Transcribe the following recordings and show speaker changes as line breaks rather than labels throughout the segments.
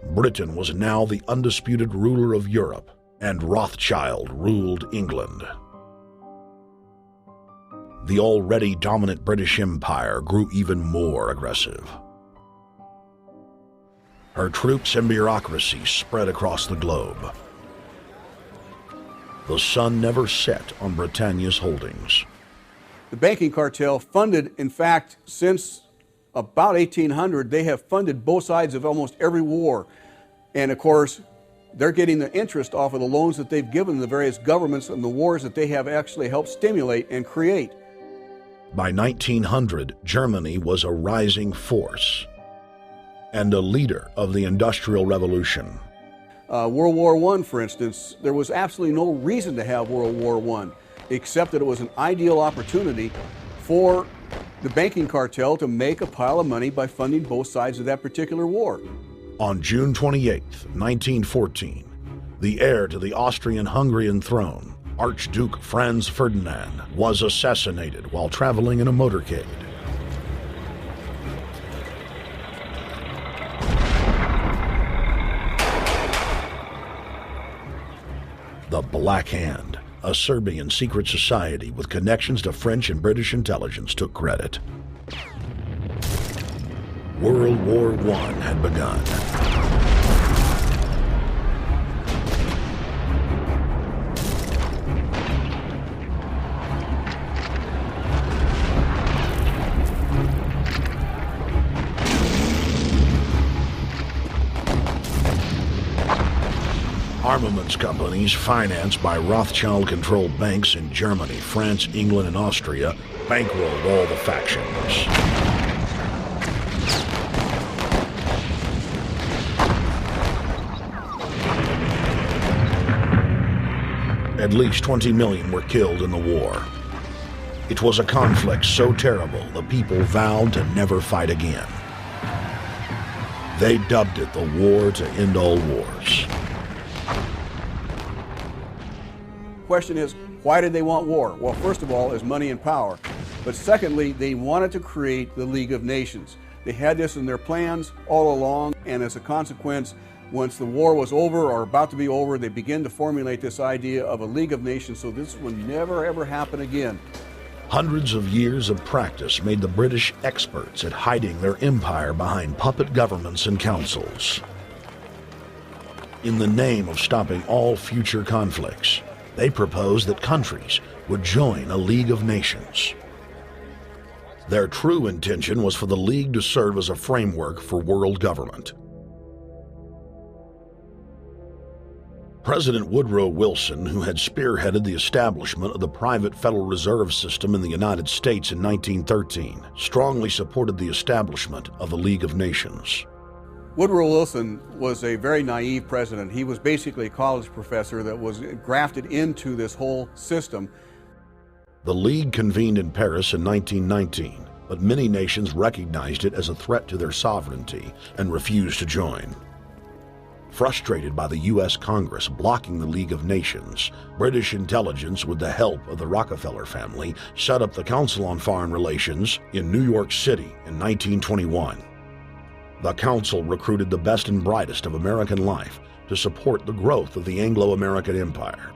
Britain was now the undisputed ruler of Europe, and Rothschild ruled England. The already dominant British Empire grew even more aggressive. Her troops and bureaucracy spread across the globe. The sun never set on Britannia's holdings.
The banking cartel funded, in fact, since about 1800, they have funded both sides of almost every war. And of course, they're getting the interest off of the loans that they've given the various governments and the wars that they have actually helped stimulate and create.
By 1900, Germany was a rising force and a leader of the Industrial Revolution.
World War I, for instance, there was absolutely no reason to have World War I, except that it was an ideal opportunity for the banking cartel to make a pile of money by funding both sides of that particular war.
On June 28, 1914, the heir to the Austrian-Hungarian throne, Archduke Franz Ferdinand, was assassinated while traveling in a motorcade. The Black Hand, a Serbian secret society with connections to French and British intelligence, took credit. World War I had begun. Armaments companies financed by Rothschild-controlled banks in Germany, France, England, and Austria bankrolled all the factions. At least 20 million were killed in the war. It was a conflict so terrible the people vowed to never fight again. They dubbed it the war to end all wars.
Question is, why did they want war? Well, first of all, is money and power. But secondly, they wanted to create the League of Nations. They had this in their plans all along, and as a consequence, once the war was over or about to be over, they began to formulate this idea of a League of Nations, so this would never ever happen again.
Hundreds of years of practice made the British experts at hiding their empire behind puppet governments and councils. In the name of stopping all future conflicts, they proposed that countries would join a League of Nations. Their true intention was for the League to serve as a framework for world government. President Woodrow Wilson, who had spearheaded the establishment of the private Federal Reserve System in the United States in 1913, strongly supported the establishment of the League of Nations.
Woodrow Wilson was a very naive president. He was basically a college professor that was grafted into this whole system.
The League convened in Paris in 1919, but many nations recognized it as a threat to their sovereignty and refused to join. Frustrated by the U.S. Congress blocking the League of Nations, British intelligence, with the help of the Rockefeller family, set up the Council on Foreign Relations in New York City in 1921. The Council recruited the best and brightest of American life to support the growth of the Anglo-American Empire.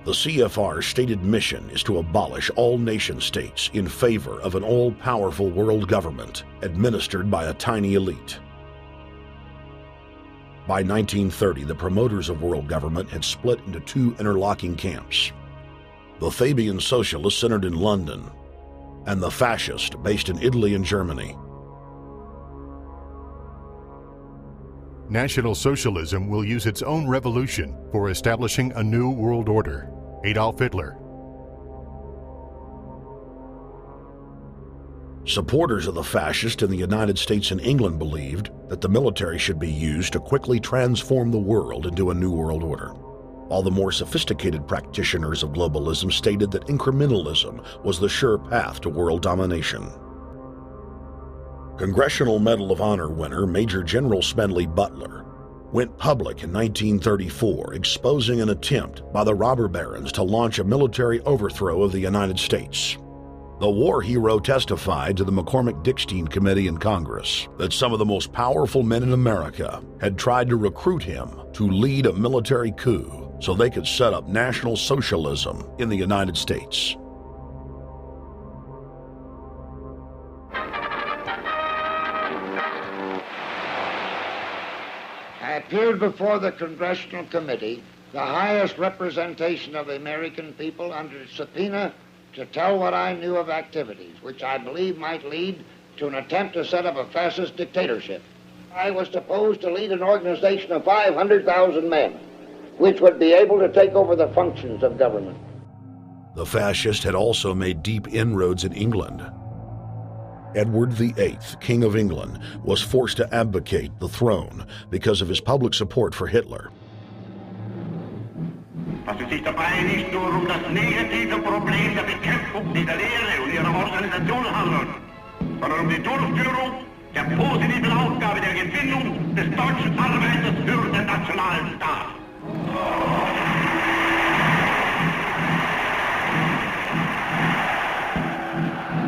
The CFR's stated mission is to abolish all nation-states in favor of an all-powerful world government administered by a tiny elite. By 1930, the promoters of world government had split into two interlocking camps: the Fabian socialists centered in London, and the fascist based in Italy and Germany.
National Socialism will use its own revolution for establishing a new world order. Adolf Hitler.
Supporters of the fascists in the United States and England believed that the military should be used to quickly transform the world into a new world order, while the more sophisticated practitioners of globalism stated that incrementalism was the sure path to world domination. Congressional Medal of Honor winner Major General Smedley Butler went public in 1934, exposing an attempt by the robber barons to launch a military overthrow of the United States. The war hero testified to the McCormick-Dickstein Committee in Congress that some of the most powerful men in America had tried to recruit him to lead a military coup so they could set up National Socialism in the United States.
I appeared before the Congressional Committee, the highest representation of the American people, under subpoena to tell what I knew of activities which I believe might lead to an attempt to set up a fascist dictatorship. I was supposed to lead an organization of 500,000 men, which would be able to take over the functions of government.
The fascist had also made deep inroads in England. Edward VIII, King of England, was forced to abdicate the throne because of his public support for Hitler.
Was es sich dabei nicht nur das negative Problem der Bekämpfung dieser Lehre und ihrer Organisation handelt, sondern die Durchführung der positiven Aufgabe der Gewinnung des deutschen Arbeiters für den nationalen Staat.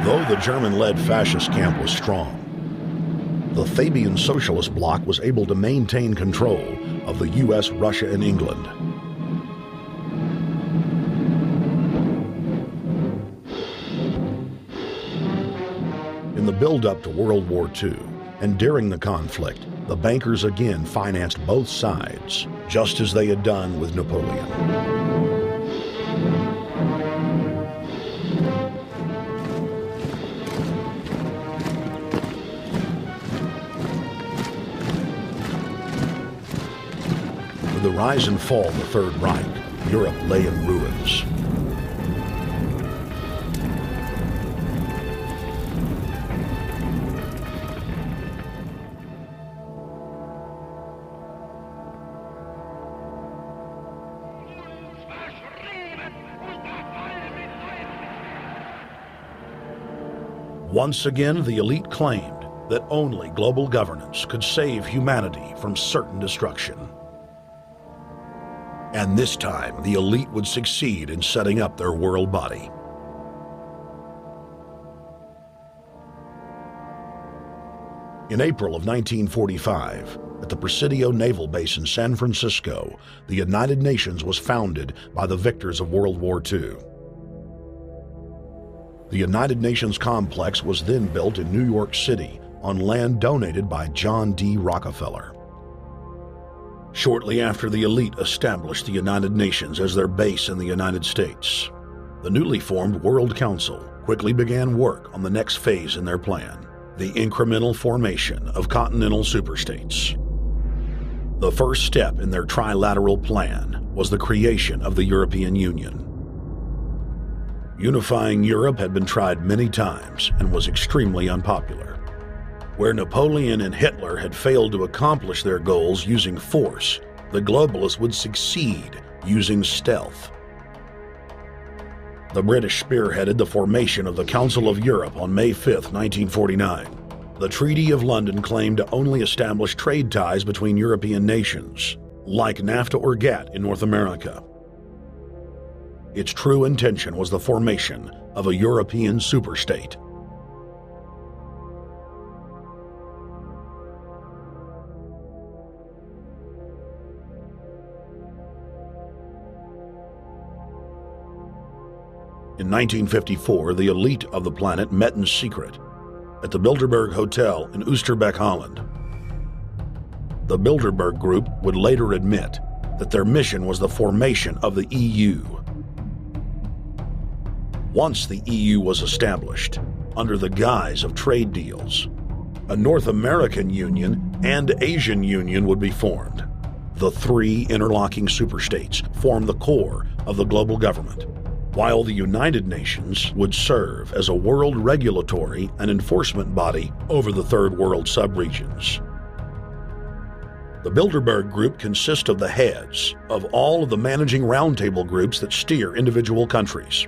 Though the German-led fascist camp was strong, the Fabian Socialist bloc was able to maintain control of the U.S., Russia, and England. In the build-up to World War II, and during the conflict, the bankers again financed both sides, just as they had done with Napoleon. With the rise and fall of the Third Reich, Europe lay in ruins. Once again, the elite claimed that only global governance could save humanity from certain destruction. And this time, the elite would succeed in setting up their world body. In April of 1945, at the Presidio Naval Base in San Francisco, the United Nations was founded by the victors of World War II. The United Nations complex was then built in New York City on land donated by John D. Rockefeller. Shortly after the elite established the United Nations as their base in the United States, the newly formed World Council quickly began work on the next phase in their plan, the incremental formation of continental superstates. The first step in their trilateral plan was the creation of the European Union. Unifying Europe had been tried many times and was extremely unpopular. Where Napoleon and Hitler had failed to accomplish their goals using force, the globalists would succeed using stealth. The British spearheaded the formation of the Council of Europe on May 5, 1949. The Treaty of London claimed to only establish trade ties between European nations, like NAFTA or GATT in North America. Its true intention was the formation of a European superstate. In 1954, the elite of the planet met in secret at the Bilderberg Hotel in Oosterbeek, Holland. The Bilderberg Group would later admit that their mission was the formation of the EU. Once the EU was established, under the guise of trade deals, a North American Union and Asian Union would be formed. The three interlocking superstates formed the core of the global government, while the United Nations would serve as a world regulatory and enforcement body over the Third World subregions. The Bilderberg Group consists of the heads of all of the managing roundtable groups that steer individual countries.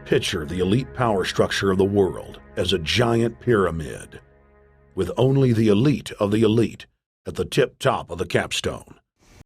Picture the elite power structure of the world as a giant pyramid, with only the elite of the elite at the tip top of the capstone.